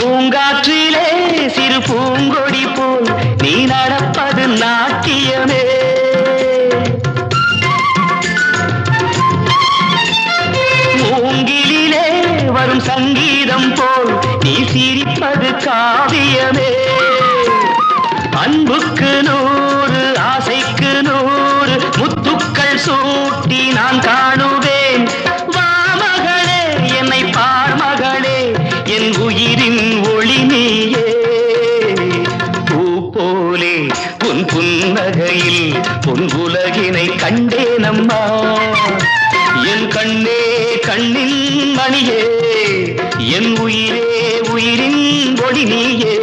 பூங்காற்றிலே சிறு பூங்கொடி போல் நீ நடப்பது நாட்டியமே. மூங்கிலே வரும் சங்கீதம் போல் நீ சிரிப்பது காவியமே. அன்புக்கு 100 ஆசைக்கு 100 முத்துக்கள் சூட்டி நான் காணுவேன். வா மகளே என்னை பார் மகளே என் உயிரின் ஒளி நீயே. பூ போலே உன் புன்னகையில் பொன் உலகினை கண்டேனம்மா. என் கண்ணே கண்ணின் மணியே என் உயிரே உயிரின் ஒளி நீயே.